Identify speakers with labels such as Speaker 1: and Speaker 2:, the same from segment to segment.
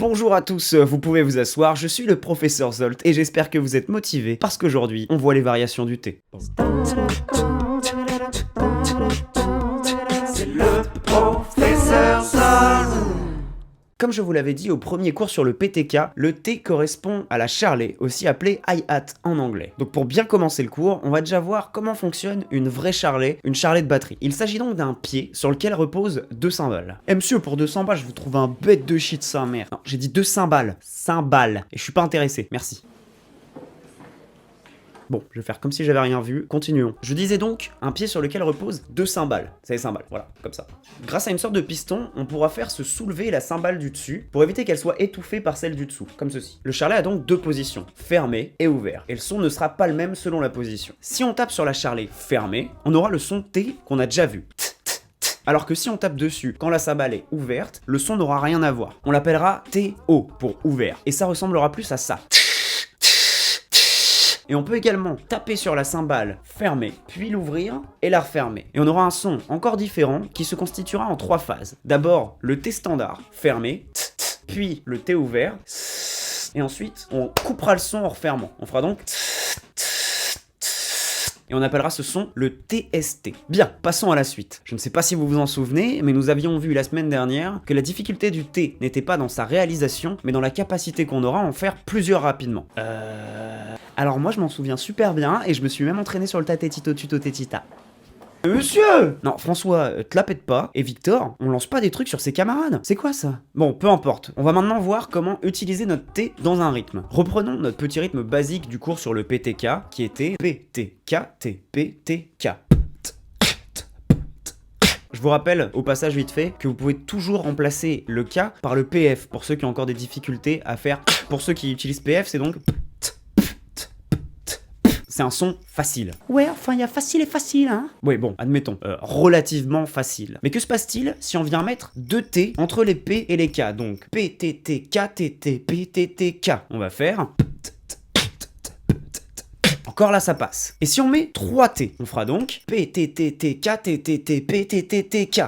Speaker 1: Bonjour à tous, vous pouvez vous asseoir, je suis le professeur Zolt et j'espère que vous êtes motivés parce qu'aujourd'hui on voit les variations du thé. C'est le professeur Zolt. Comme je vous l'avais dit au premier cours sur le PTK, le T correspond à la charlet, aussi appelée hi-hat en anglais. Donc pour bien commencer le cours, on va déjà voir comment fonctionne une vraie charlet, une charlet de batterie. Il s'agit donc d'un pied sur lequel reposent deux cymbales. Eh monsieur, pour 200 balles, je vous trouve un bête de shit sa mère. Non, j'ai dit deux cymbales. Cymbales. Et je suis pas intéressé, merci. Bon, je vais faire comme si j'avais rien vu, continuons. Je disais donc un pied sur lequel reposent deux cymbales. C'est les cymbales, voilà, comme ça. Grâce à une sorte de piston, on pourra faire se soulever la cymbale du dessus pour éviter qu'elle soit étouffée par celle du dessous, comme ceci. Le charlet a donc deux positions, fermé et ouvert, et le son ne sera pas le même selon la position. Si on tape sur la charlet fermée, on aura le son T qu'on a déjà vu. Alors que si on tape dessus quand la cymbale est ouverte, le son n'aura rien à voir. On l'appellera TO pour ouvert, et ça ressemblera plus à ça. Et on peut également taper sur la cymbale fermée, puis l'ouvrir et la refermer. Et on aura un son encore différent qui se constituera en trois phases. D'abord le T standard, fermé, puis le T ouvert, et ensuite on coupera le son en refermant. On fera donc et on appellera ce son le TST. Bien, passons à la suite. Je ne sais pas si vous vous en souvenez, mais nous avions vu la semaine dernière que la difficulté du T n'était pas dans sa réalisation, mais dans la capacité qu'on aura à en faire plusieurs rapidement. Alors moi je m'en souviens super bien, et je me suis même entraîné sur le tatetito tuto tetita. Monsieur! Non, François, te la pète pas. Et Victor, on lance pas des trucs sur ses camarades. C'est quoi ça? Bon, peu importe. On va maintenant voir comment utiliser notre T dans un rythme. Reprenons notre petit rythme basique du cours sur le PTK, qui était PTK, T, PTK. Je vous rappelle, au passage vite fait, que vous pouvez toujours remplacer le K par le PF, pour ceux qui ont encore des difficultés à faire. Pour ceux qui utilisent PF, c'est donc... C'est un son facile. Ouais, enfin, il y a facile et facile, hein. Oui, bon, admettons, relativement facile. Mais que se passe-t-il si on vient mettre deux T entre les P et les K? Donc, P, T, T, K, T, T, P, T, T, K. On va faire... Encore là, ça passe. Et si on met 3 T, on fera donc P, T, T, T, K, T, T, T, P, T, T, T, K.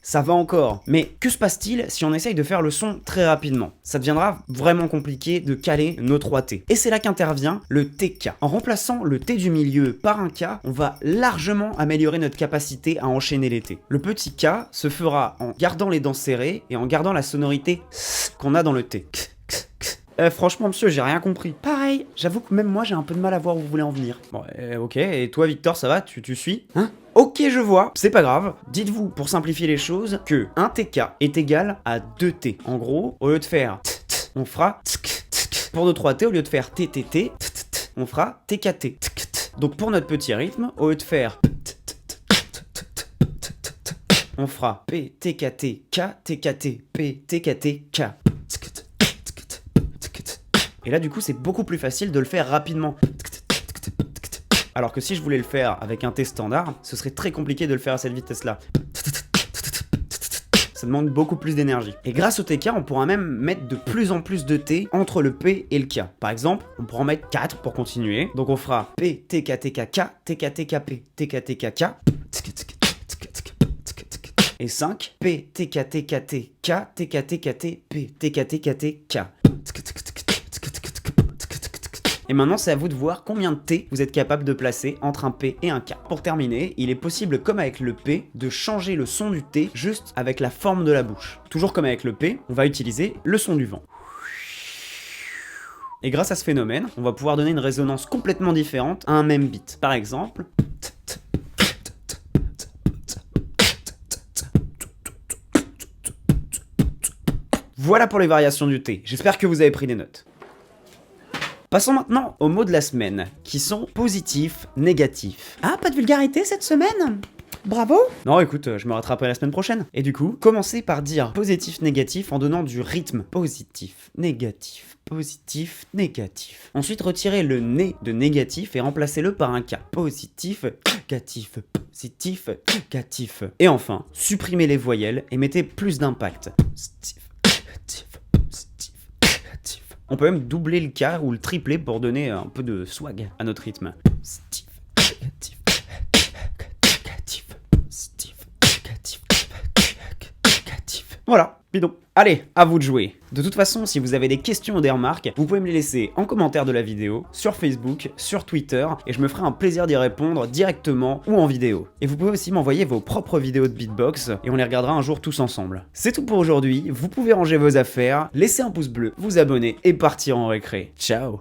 Speaker 1: Ça va encore. Mais que se passe-t-il si on essaye de faire le son très rapidement? Ça deviendra vraiment compliqué de caler nos 3 T. Et c'est là qu'intervient le TK. En remplaçant le T du milieu par un K, on va largement améliorer notre capacité à enchaîner les T. Le petit K se fera en gardant les dents serrées et en gardant la sonorité qu'on a dans le T. Franchement, monsieur, j'ai rien compris. Pareil, j'avoue que même moi, j'ai un peu de mal à voir où vous voulez en venir. Bon, ok, et toi, Victor, ça va? Tu suis? Hein? Ok, je vois, c'est pas grave. Dites-vous, pour simplifier les choses, que un TK est égal à 2 T. En gros, au lieu de faire on fera pour nos 3 T, au lieu de faire TTT, on fera TKT. Donc pour notre petit rythme, au lieu de faire on fera P, TKT, K, TKT, P, TKT, K. Et là, du coup, c'est beaucoup plus facile de le faire rapidement. Alors que si je voulais le faire avec un T standard, ce serait très compliqué de le faire à cette vitesse-là. Ça demande beaucoup plus d'énergie. Et grâce au TK, on pourra même mettre de plus en plus de T entre le P et le K. Par exemple, on pourra en mettre 4 pour continuer. Donc on fera P, TK, TK, K, TK, TK, P, TK, TK, K. Et 5, P, TK, TK, T, K, TK, TK, T, P, TK, TK, T, K. Et maintenant, c'est à vous de voir combien de T vous êtes capable de placer entre un P et un K. Pour terminer, il est possible, comme avec le P, de changer le son du T juste avec la forme de la bouche. Toujours comme avec le P, on va utiliser le son du vent. Et grâce à ce phénomène, on va pouvoir donner une résonance complètement différente à un même beat. Par exemple... Voilà pour les variations du T. J'espère que vous avez pris des notes. Passons maintenant aux mots de la semaine, qui sont positifs, négatifs. Ah, pas de vulgarité cette semaine? Bravo! Non, écoute, je me rattraperai la semaine prochaine. Et du coup, commencez par dire positif, négatif en donnant du rythme. Positif, négatif, positif, négatif. Ensuite, retirez le né de négatif et remplacez-le par un K. Positif, négatif, positif, négatif. Et enfin, supprimez les voyelles et mettez plus d'impact. Positif, négatif, positif, négatif. On peut même doubler le K ou le tripler pour donner un peu de swag à notre rythme. Positif, négatif, négatif, positif, négatif, négatif. Voilà. bidon. Allez, à vous de jouer. De toute façon, si vous avez des questions ou des remarques, vous pouvez me les laisser en commentaire de la vidéo, sur Facebook, sur Twitter, et je me ferai un plaisir d'y répondre directement ou en vidéo. Et vous pouvez aussi m'envoyer vos propres vidéos de beatbox, et on les regardera un jour tous ensemble. C'est tout pour aujourd'hui, vous pouvez ranger vos affaires, laisser un pouce bleu, vous abonner et partir en récré. Ciao!